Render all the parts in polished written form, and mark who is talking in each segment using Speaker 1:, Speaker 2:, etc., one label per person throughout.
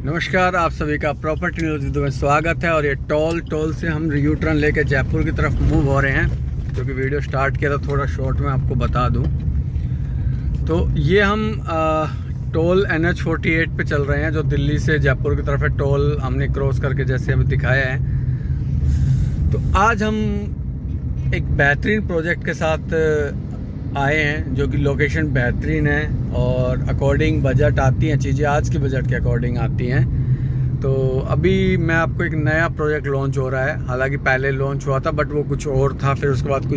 Speaker 1: नमस्कार, आप सभी का प्रॉपर्टी न्यूज़ में स्वागत है। और ये टोल से हम यू टर्न लेके जयपुर की तरफ मूव हो रहे हैं। क्योंकि वीडियो स्टार्ट किया था थोड़ा शॉर्ट में आपको बता दूं, तो ये हम टोल NH48 पे चल रहे हैं जो दिल्ली से जयपुर की तरफ है। टोल हमने क्रॉस करके जैसे हमें दिखाया है। तो आज हम एक बेहतरीन प्रोजेक्ट के साथ आए हैं जो कि लोकेशन बेहतरीन है और अकॉर्डिंग बजट आती हैं चीज़ें, आज की बजट के अकॉर्डिंग आती हैं। तो अभी मैं आपको एक नया प्रोजेक्ट लॉन्च हो रहा है। हालांकि पहले लॉन्च हुआ था बट वो कुछ और था, फिर उसके बाद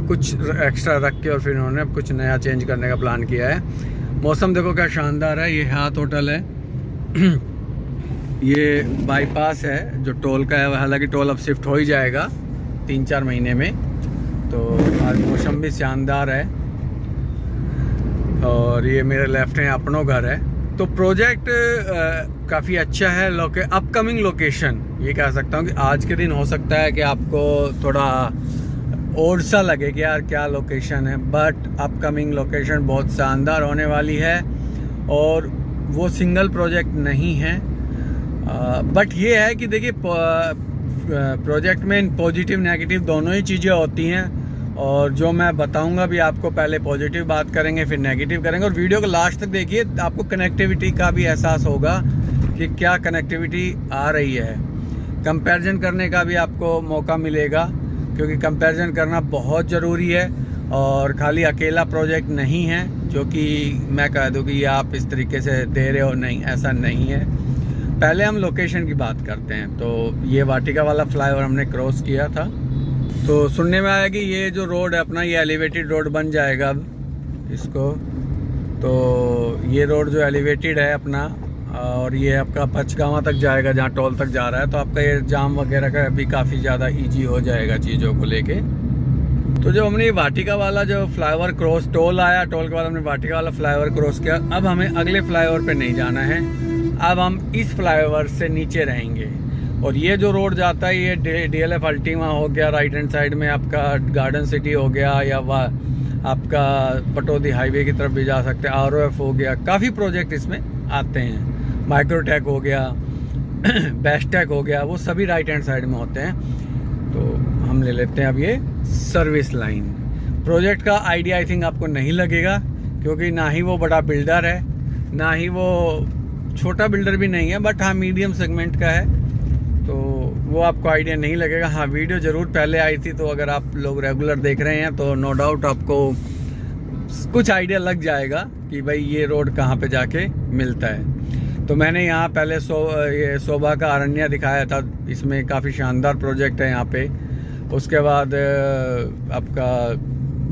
Speaker 1: कुछ एक्स्ट्रा रख के और फिर इन्होंने कुछ नया चेंज करने का प्लान किया है। मौसम देखो क्या शानदार है। ये हाथ होटल है ये बाईपास है जो टोल का है। हालांकि टोल अब शिफ्ट हो ही जाएगा 3-4 महीने में। तो आज मौसम भी शानदार है और ये मेरे लेफ्ट में अपनों घर है। तो प्रोजेक्ट काफ़ी अच्छा है। अपकमिंग लोकेशन ये कह सकता हूँ कि आज के दिन हो सकता है कि आपको थोड़ा और सा लगे कि यार क्या लोकेशन है, बट अपकमिंग लोकेशन बहुत शानदार होने वाली है। और वो सिंगल प्रोजेक्ट नहीं है, बट ये है कि देखिए प्रोजेक्ट में पॉजिटिव नेगेटिव दोनों ही चीज़ें होती हैं। और जो मैं बताऊंगा भी आपको, पहले पॉजिटिव बात करेंगे फिर नेगेटिव करेंगे। और वीडियो को लास्ट तक देखिए, आपको कनेक्टिविटी का भी एहसास होगा कि क्या कनेक्टिविटी आ रही है। कंपैरिजन करने का भी आपको मौका मिलेगा क्योंकि कंपैरिजन करना बहुत ज़रूरी है। और खाली अकेला प्रोजेक्ट नहीं है जो कि मैं कह दूँ कि ये आप इस तरीके से दे रहे हो, नहीं, ऐसा नहीं है। पहले हम लोकेशन की बात करते हैं। तो ये वाटिका वाला फ्लाईओवर हमने क्रॉस किया था। तो सुनने में आया कि ये जो रोड है अपना, ये एलिवेटेड रोड बन जाएगा अब इसको। तो ये रोड जो एलिवेटेड है अपना, और ये आपका पचगावा तक जाएगा जहाँ टोल तक जा रहा है। तो आपका ये जाम वगैरह का भी काफ़ी ज़्यादा ईजी हो जाएगा चीज़ों को लेके। तो जब हमने ये वाटिका वाला जो फ्लाईओवर क्रॉस, टोल आया, टोल के बाद हमने वाटिका वाला फ्लाईओवर क्रॉस किया। अब हमें अगले फ्लाईओवर पे नहीं जाना है, अब हम इस फ्लाईओवर से नीचे रहेंगे। और ये जो रोड जाता है ये DLF अल्टीमा हो गया, राइट हैंड साइड में आपका गार्डन सिटी हो गया, या आपका पटौदी हाईवे की तरफ भी जा सकते हैं। ROF हो गया, काफ़ी प्रोजेक्ट इसमें आते हैं। माइक्रोटेक हो गया बेस्टेक हो गया, वो सभी राइट हैंड साइड में होते हैं। तो हम ले लेते हैं अब ये सर्विस लाइन। प्रोजेक्ट का आइडिया आई थिंक आपको नहीं लगेगा क्योंकि ना ही वो बड़ा बिल्डर है, ना ही वो छोटा बिल्डर भी नहीं है, बट हाँ मीडियम सेगमेंट का है। तो वो आपको आइडिया नहीं लगेगा। हाँ, वीडियो ज़रूर पहले आई थी, तो अगर आप लोग रेगुलर देख रहे हैं तो नो डाउट आपको कुछ आइडिया लग जाएगा कि भाई ये रोड कहाँ पे जाके मिलता है। तो मैंने यहाँ पहले ये शोभा का अरण्या दिखाया था, इसमें काफ़ी शानदार प्रोजेक्ट है यहाँ पे। उसके बाद आपका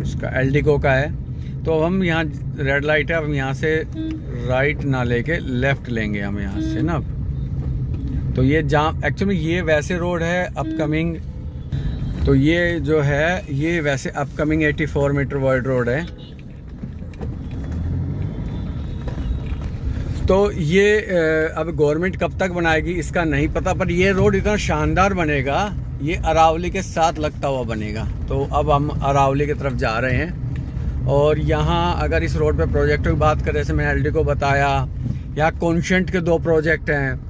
Speaker 1: इसका एल्डिको का है। तो हम यहाँ रेड लाइट है, अब यहाँ से राइट ना लेके लेफ़्ट लेंगे हम यहाँ से ना। तो ये जाम एक्चुअली ये वैसे रोड है अपकमिंग। तो ये जो है ये वैसे अपकमिंग 84 मीटर वाइड रोड है। तो ये अब गवर्नमेंट कब तक बनाएगी इसका नहीं पता, पर ये रोड इतना शानदार बनेगा, ये अरावली के साथ लगता हुआ बनेगा। तो अब हम अरावली की तरफ जा रहे हैं। और यहाँ अगर इस रोड पे प्रोजेक्टों की बात करें, जैसे मैंने LD को बताया, यहाँ कॉन्शेंट के 2 प्रोजेक्ट हैं।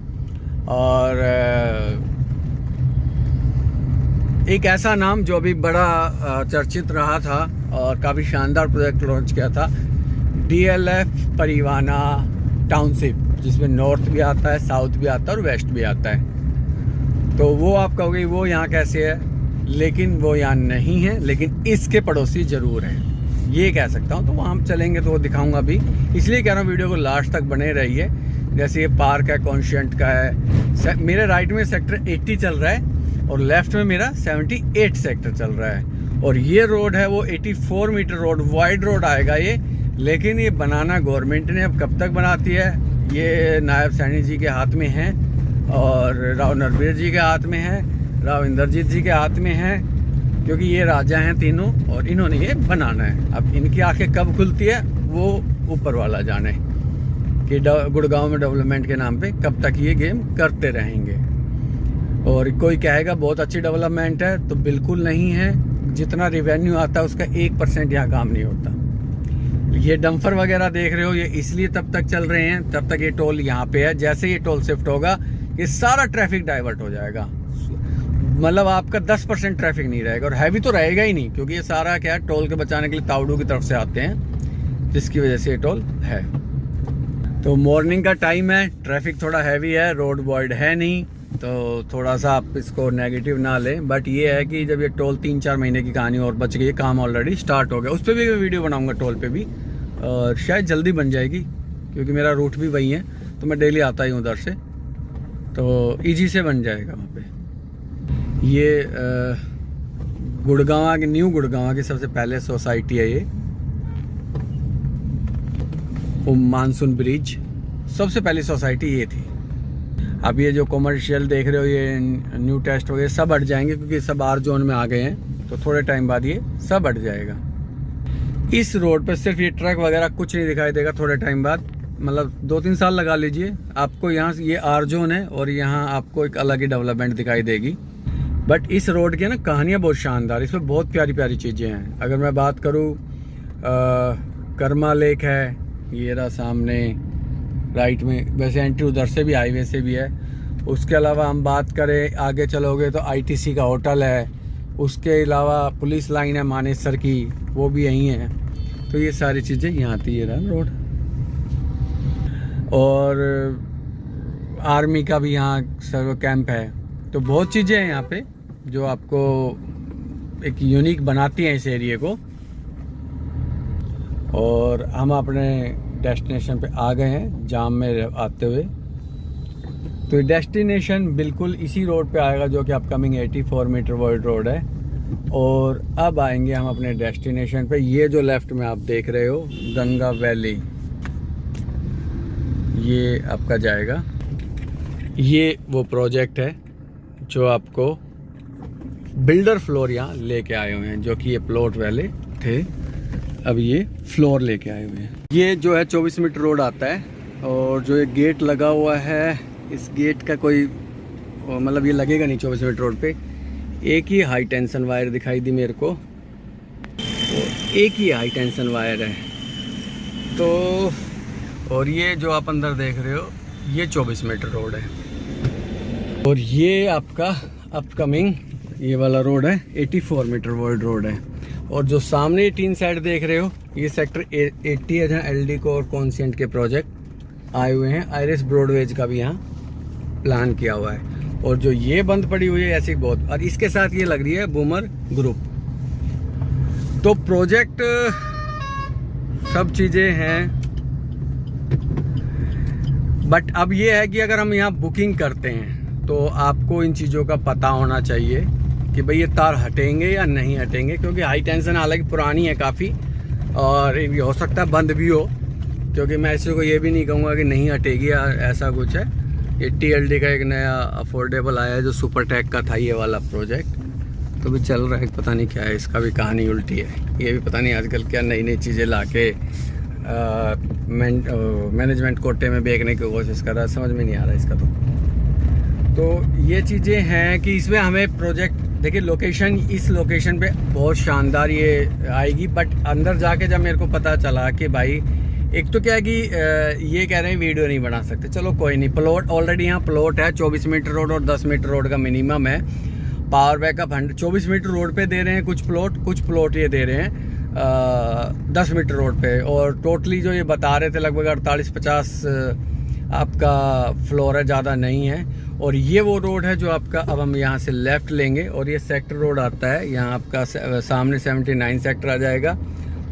Speaker 1: और एक ऐसा नाम जो अभी बड़ा चर्चित रहा था और काफ़ी शानदार प्रोजेक्ट लॉन्च किया था, DLF परिवाना टाउनशिप, जिसमें नॉर्थ भी आता है, साउथ भी आता है और वेस्ट भी आता है। तो वो आप कहोगे वो यहाँ कैसे है, लेकिन वो यहाँ नहीं है, लेकिन इसके पड़ोसी ज़रूर हैं, ये कह सकता हूँ। तो वहाँ हम चलेंगे तो वो दिखाऊंगा भी, इसलिए कह रहा हूँ वीडियो को लास्ट तक बने रहिए। जैसे ये पार्क है, कॉन्शेंट का है। मेरे राइट में सेक्टर 80 चल रहा है और लेफ्ट में मेरा 78 सेक्टर चल रहा है। और ये रोड है वो 84 मीटर रोड, वाइड रोड आएगा ये। लेकिन ये बनाना गवर्नमेंट ने, अब कब तक बनाती है ये नायब सैनी जी के हाथ में है, और राव नरवीर जी के हाथ में है, राव इंद्रजीत जी के हाथ में है, क्योंकि ये राजा हैं तीनों और इन्होंने ये बनाना है। अब इनकी आंखें कब खुलती है वो ऊपर वाला जाने कि गुड़गांव में डेवलपमेंट के नाम पे कब तक ये गेम करते रहेंगे। और कोई कहेगा बहुत अच्छी डेवलपमेंट है, तो बिल्कुल नहीं है। जितना रिवेन्यू आता है उसका 1% यहाँ काम नहीं होता। ये डंपर वगैरह देख रहे हो, ये इसलिए तब तक चल रहे हैं, तब तक ये टोल यहाँ पे है। जैसे ये टोल शिफ्ट होगा ये सारा ट्रैफिक डाइवर्ट हो जाएगा, मतलब आपका 10% ट्रैफिक नहीं रहेगा, और हैवी तो रहेगा ही नहीं, क्योंकि ये सारा क्या है, टोल के बचाने के लिए तावड़ू की तरफ से आते हैं, जिसकी वजह से ये टोल है। तो मॉर्निंग का टाइम है, ट्रैफिक थोड़ा हैवी है, रोड वाइड है नहीं, तो थोड़ा सा आप इसको नेगेटिव ना लें। बट ये है कि जब ये टोल 3-4 महीने की कहानी और बच गई, काम ऑलरेडी स्टार्ट हो गया। उस पर भी मैं वीडियो बनाऊंगा, टोल पे भी, और शायद जल्दी बन जाएगी, क्योंकि मेरा रूट भी वही है, तो मैं डेली आता ही हूँ उधर से, तो ईजी से बन जाएगा वहाँ पे। ये गुड़गांव की, न्यू गुड़गांव की सबसे पहले सोसाइटी है ये, वो मानसून ब्रिज, सबसे पहली सोसाइटी ये थी। अब ये जो कॉमर्शियल देख रहे हो, ये न्यू टेस्ट वगैरह सब हट जाएंगे, क्योंकि सब आर जोन में आ गए हैं, तो थोड़े टाइम बाद ये सब हट जाएगा। इस रोड पे सिर्फ ये ट्रक वगैरह कुछ नहीं दिखाई देगा थोड़े टाइम बाद, मतलब 2-3 साल लगा लीजिए, आपको यहाँ ये आर जोन है और यहाँ आपको एक अलग ही डेवलपमेंट दिखाई देगी। बट इस रोड की ना कहानियाँ बहुत शानदार, इसमें बहुत प्यारी प्यारी चीज़ें हैं। अगर मैं बात करूँ, कर्मा लेक है, ये रहा सामने राइट में, वैसे एंट्री उधर से भी, हाईवे से भी है। उसके अलावा हम बात करें आगे चलोगे तो आईटीसी का होटल है, उसके अलावा पुलिस लाइन है मानेसर की, वो भी यहीं है। तो ये सारी चीज़ें यहाँ आती है रोड, और आर्मी का भी यहाँ सर्व कैंप है। तो बहुत चीज़ें हैं यहाँ पे जो आपको एक यूनिक बनाती हैं इस एरिया को। और हम अपने डेस्टिनेशन पे आ गए हैं जाम में आते हुए। तो डेस्टिनेशन बिल्कुल इसी रोड पे आएगा जो कि अपकमिंग 84 मीटर वर्ल्ड रोड है। और अब आएंगे हम अपने डेस्टिनेशन पे। ये जो लेफ्ट में आप देख रहे हो गंगा वैली, ये आपका जाएगा। ये वो प्रोजेक्ट है जो आपको बिल्डर फ्लोर यहाँ लेके आए हुए हैं, जो कि ये प्लॉट वाले थे, अब ये फ्लोर लेके आए हुए हैं। ये जो है 24 मीटर रोड आता है, और जो एक गेट लगा हुआ है, इस गेट का कोई मतलब ये लगेगा नहीं 24 मीटर रोड पे। एक ही हाई टेंशन वायर दिखाई दी मेरे को, एक ही हाई टेंशन वायर है। तो और ये जो आप अंदर देख रहे हो ये 24 मीटर रोड है, और ये आपका अपकमिंग ये वाला रोड है 84 मीटर वर्ल्ड रोड है। और जो सामने 3 साइड देख रहे हो ये सेक्टर 80 है, जहाँ एलडी को और कॉन्सेंट के प्रोजेक्ट आए हुए हैं। आइरिस ब्रॉडवेज का भी यहाँ प्लान किया हुआ है। और जो ये बंद पड़ी हुई है ऐसी बहुत, और इसके साथ ये लग रही है बूमर ग्रुप। तो प्रोजेक्ट सब चीज़ें हैं, बट अब ये है कि अगर हम यहाँ बुकिंग करते हैं तो आपको इन चीज़ों का पता होना चाहिए कि भाई ये तार हटेंगे या नहीं हटेंगे, क्योंकि हाई टेंशन हालांकि पुरानी है काफ़ी, और ये हो सकता है बंद भी हो, क्योंकि मैं ऐसे को ये भी नहीं कहूँगा कि नहीं हटेगी या ऐसा कुछ है। ये TLD का एक नया अफोर्डेबल आया है जो सुपर टैक का था, ये वाला प्रोजेक्ट तो भी चल रहा है। पता नहीं क्या है, इसका भी कहानी उल्टी है। ये भी पता नहीं आजकल क्या नई नई चीज़ें ला के मैनेजमेंट कोटे में बेचने की कोशिश कर रहा है, समझ में नहीं आ रहा इसका। तो ये चीज़ें हैं कि इसमें हमें प्रोजेक्ट, देखिए लोकेशन, इस लोकेशन पे बहुत शानदार ये आएगी। बट अंदर जाके जब मेरे को पता चला कि भाई एक तो क्या है कि ये कह रहे हैं वीडियो नहीं बना सकते, चलो कोई नहीं, प्लॉट ऑलरेडी यहाँ प्लॉट है 24 मीटर रोड और 10 मीटर रोड का मिनिमम है। पावर बैकअप 24 मीटर रोड पे दे रहे हैं कुछ प्लॉट ये दे रहे हैं 10 मीटर रोड पे। और टोटली जो ये बता रहे थे लगभग 48-50 आपका फ्लोर है, ज़्यादा नहीं है। और ये वो रोड है जो आपका, अब हम यहाँ से लेफ़्ट लेंगे और ये सेक्टर रोड आता है। यहाँ आपका सामने 79 सेक्टर आ जाएगा,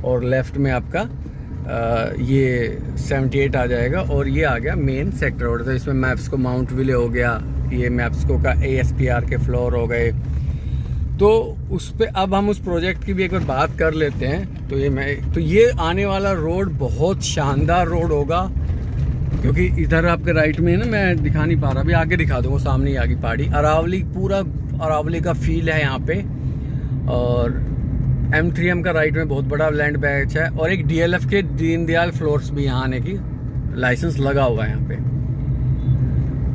Speaker 1: और लेफ़्ट में आपका ये 78 आ जाएगा, और ये आ गया मेन सेक्टर रोड। तो इसमें मैप्सको माउंट विले हो गया, ये मैप्सको का ASPR के फ्लोर हो गए। तो उस पर अब हम उस प्रोजेक्ट की भी एक बार बात कर लेते हैं। तो ये आने वाला रोड बहुत शानदार रोड होगा, क्योंकि इधर आपके राइट में है ना, मैं दिखा नहीं पा रहा, अभी आगे दिखा दूँगा, सामने ही आगे पहाड़ी अरावली, पूरा अरावली का फील है यहाँ पे। और M3M का राइट में बहुत बड़ा लैंड बैच है, और एक DLF के दीनदयाल फ्लोर्स भी यहाँ आने की लाइसेंस लगा हुआ है यहाँ पे।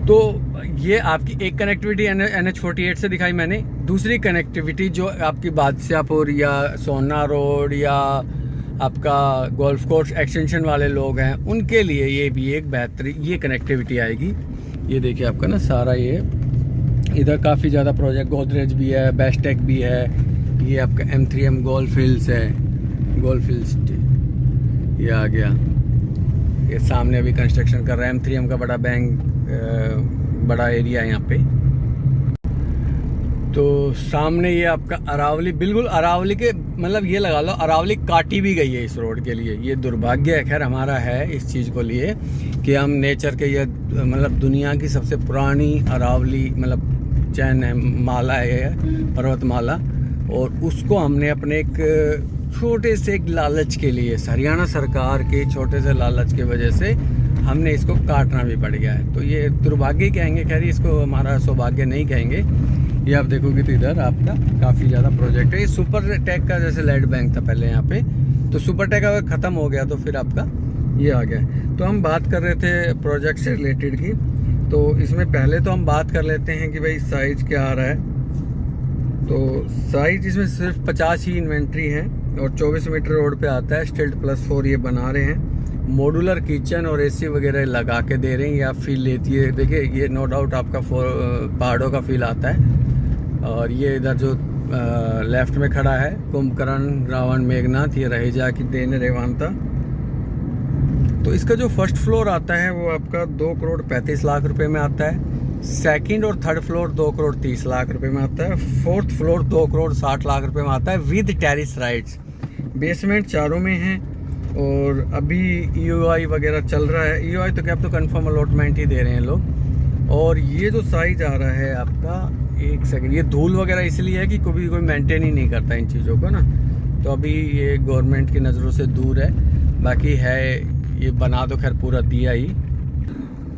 Speaker 1: तो ये आपकी एक कनेक्टिविटी NH48 से दिखाई मैंने। दूसरी कनेक्टिविटी जो आपकी बादशाहपुर या सोना रोड या आपका गोल्फ कोर्स एक्सटेंशन वाले लोग हैं उनके लिए ये भी एक बेहतरीन ये कनेक्टिविटी आएगी। ये देखिए आपका ना सारा ये इधर काफ़ी ज़्यादा प्रोजेक्ट गोदरेज भी है, बेस्टेक भी है, ये आपका M3M गोल्फ हिल्स है, गोल्फ हिल्स ये आ गया। ये सामने अभी कंस्ट्रक्शन कर रहा है M3M का बड़ा बड़ा एरिया है यहाँ पे। तो सामने ये आपका अरावली, बिल्कुल अरावली के मतलब ये लगा लो अरावली काटी भी गई है इस रोड के लिए। ये दुर्भाग्य है खैर हमारा है इस चीज़ को लिए कि हम नेचर के ये मतलब दुनिया की सबसे पुरानी अरावली मतलब चैन है, माला है, पर्वतमाला, और उसको हमने अपने एक छोटे से एक लालच के लिए, हरियाणा सरकार के छोटे से लालच की वजह से हमने इसको काटना भी पड़ गया है। तो ये दुर्भाग्य कहेंगे, खैर इसको हमारा सौभाग्य नहीं कहेंगे। ये आप देखोगे तो इधर आपका काफ़ी ज़्यादा प्रोजेक्ट है। ये सुपर टेक का जैसे लेड बैंक था पहले यहाँ पे, तो सुपर टेक अगर ख़त्म हो गया तो फिर आपका ये आ गया। तो हम बात कर रहे थे प्रोजेक्ट से रिलेटेड की, तो इसमें पहले तो हम बात कर लेते हैं कि भाई साइज़ क्या आ रहा है। तो साइज़ इसमें सिर्फ 50 ही इन्वेंट्री है और 24 मीटर रोड पे आता है। स्टिल्ट +4 ये बना रहे हैं, मॉड्यूलर किचन और AC वगैरह लगा के दे रहे हैं। या फील लेती है, देखिए ये नो डाउट आपका पहाड़ों का फील आता है। और ये इधर जो लेफ्ट में खड़ा है कुंभकर्ण, रावण, मेघनाथ, ये रहेजा की देन रेवांता। तो इसका जो फर्स्ट फ्लोर आता है वो आपका 2 करोड़ 35 लाख रुपए में आता है। सेकंड और थर्ड फ्लोर 2 करोड़ 30 लाख रुपए में आता है। फोर्थ फ्लोर 2 करोड़ 60 लाख रुपए में आता है विद टेरिस राइट्स। बेसमेंट चारों में है और अभी EOI वगैरह चल रहा है। EOI तो क्या, अब तो कंफर्म अलॉटमेंट ही दे रहे हैं लोग। और ये जो साइज आ रहा है आपका, एक सेकंड, ये धूल वगैरह इसलिए है कि कोई मेंटेन ही नहीं करता इन चीज़ों को ना, तो अभी ये गवर्नमेंट की नज़रों से दूर है। बाकी है ये बना तो खैर पूरा दिया ही।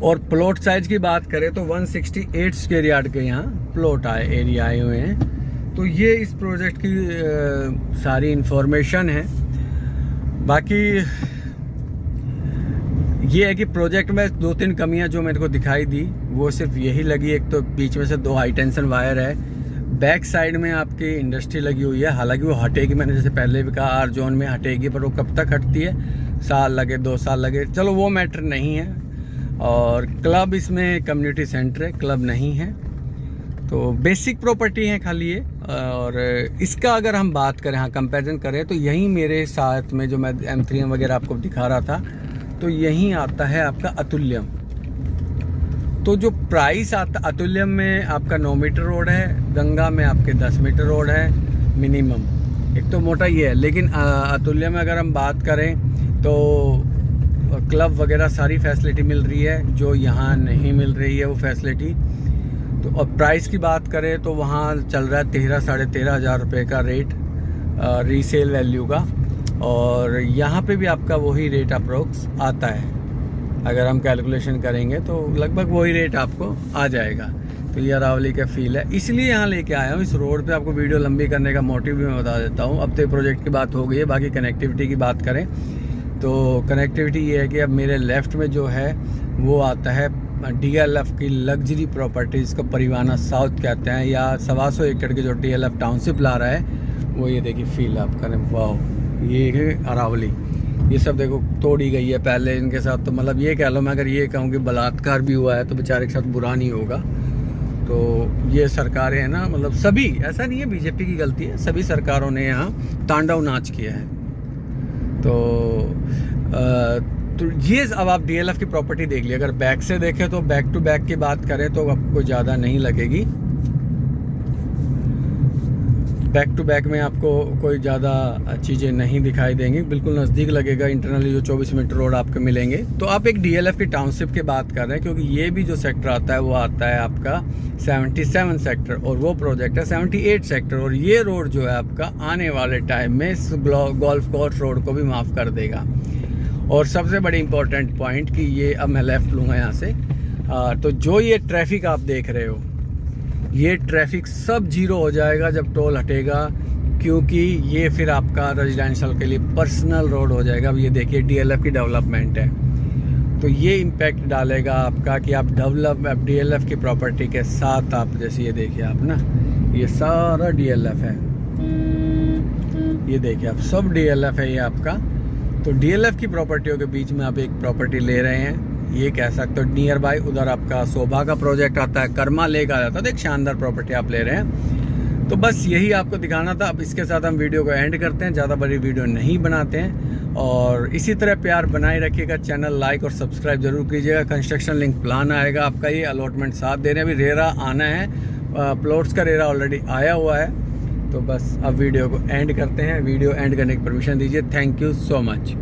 Speaker 1: और प्लॉट साइज की बात करें तो 168 स्क्वायर यार्ड के यहाँ प्लॉट एरिया आए हुए हैं। तो ये इस प्रोजेक्ट की सारी इंफॉर्मेशन है। बाकी ये है कि प्रोजेक्ट में 2-3 कमियां जो मेरे को दिखाई दी वो सिर्फ यही लगी। एक तो बीच में से 2 हाई टेंशन वायर है, बैक साइड में आपकी इंडस्ट्री लगी हुई है। हालांकि वो हटेगी, मैंने जैसे पहले भी कहा आर जोन में हटेगी, पर वो कब तक हटती है, साल लगे 2 साल लगे, चलो वो मैटर नहीं है। और क्लब इसमें कम्युनिटी सेंटर है, क्लब नहीं है, तो बेसिक प्रॉपर्टी है खाली ये। और इसका अगर हम बात करें, हाँ कंपेरिजन करें, तो यहीं मेरे साथ में जो मैं M3M वगैरह आपको दिखा रहा था, तो यहीं आता है आपका अतुल्यम। तो जो प्राइस आता अतुल्यम में आपका 9 मीटर रोड है, गंगा में आपके 10 मीटर रोड है मिनिमम। एक तो मोटा ये है, लेकिन अतुल्यम में अगर हम बात करें तो क्लब वगैरह सारी फैसिलिटी मिल रही है जो यहाँ नहीं मिल रही है वो फैसिलिटी। तो अब प्राइस की बात करें तो वहाँ चल रहा है 13-13.5 हज़ार रुपये का रेट रीसेल वैल्यू का, और यहाँ पे भी आपका वही रेट अप्रोक्स आता है। अगर हम कैलकुलेशन करेंगे तो लगभग वही रेट आपको आ जाएगा। तो ये अरावली का फील है, इसलिए यहाँ लेके आया हूँ। इस रोड पे आपको वीडियो लंबी करने का मोटिव भी मैं बता देता हूँ। अब तो प्रोजेक्ट की बात हो गई है, बाकी कनेक्टिविटी की बात करें तो कनेक्टिविटी ये है कि अब मेरे लेफ़्ट में जो है वो आता है DLF की लग्जरी प्रॉपर्टी, इसको परिवाना साउथ कहते हैं, या 125 एकड़ की जो DLF टाउनशिप ला रहा है वो। ये देखिए फील आप करें, वाह, ये है अरावली। ये सब देखो तोड़ी गई है पहले इनके साथ, तो मतलब ये कह लो, मैं अगर ये कहूँ कि बलात्कार भी हुआ है तो बेचारे के साथ बुरा नहीं होगा। तो ये सरकारें हैं ना, मतलब सभी, ऐसा नहीं है बीजेपी की गलती है, सभी सरकारों ने यहाँ तांडव नाच किया है। तो ये अब आप DLF की प्रॉपर्टी देख ली। अगर बैक से देखें तो बैक टू बैक की बात करें तो आपको ज़्यादा नहीं लगेगी। बैक टू बैक में आपको कोई ज़्यादा चीज़ें नहीं दिखाई देंगी, बिल्कुल नज़दीक लगेगा। इंटरनली जो 24 मीटर रोड आपको मिलेंगे। तो आप एक DLF की टाउनशिप की बात कर रहे हैं, क्योंकि ये भी जो सेक्टर आता है वो आता है आपका 77 सेक्टर, और वो प्रोजेक्ट है 78 सेक्टर। और ये रोड जो है आपका आने वाले टाइम में इस गोल्फ कोर्स रोड को भी माफ़ कर देगा। और सबसे बड़ी इंपॉर्टेंट पॉइंट कि ये, अब मैं लेफ़्ट लूँगा यहाँ से, तो जो ये ट्रैफिक आप देख रहे हो, ये ट्रैफिक सब जीरो हो जाएगा जब टोल हटेगा, क्योंकि ये फिर आपका रेजिडेंशियल के लिए पर्सनल रोड हो जाएगा। अब ये देखिए DLF की डेवलपमेंट है, तो ये इम्पैक्ट डालेगा आपका कि आप DLF की प्रॉपर्टी के साथ आप, जैसे ये देखिए आप ना, ये सारा DLF है, ये देखिए आप, सब DLF है ये आपका। तो DLF की प्रॉपर्टियों के बीच में आप एक प्रॉपर्टी ले रहे हैं, ये कह सकते हो। नियर बाय उधर आपका शोभा का प्रोजेक्ट आता है, कर्मा लेक आ जाता है, तो एक शानदार प्रॉपर्टी आप ले रहे हैं। तो बस यही आपको दिखाना था। अब इसके साथ हम वीडियो को एंड करते हैं, ज़्यादा बड़ी वीडियो नहीं बनाते हैं। और इसी तरह प्यार बनाए रखिएगा, चैनल लाइक और सब्सक्राइब जरूर कीजिएगा। कंस्ट्रक्शन लिंक प्लान आएगा आपका, ये अलॉटमेंट साथ दे रहे हैं। अभी रेरा आना है, प्लॉट्स का रेरा ऑलरेडी आया हुआ है। तो बस अब वीडियो को एंड करते हैं। वीडियो एंड करने की परमिशन दीजिए। Thank you so much.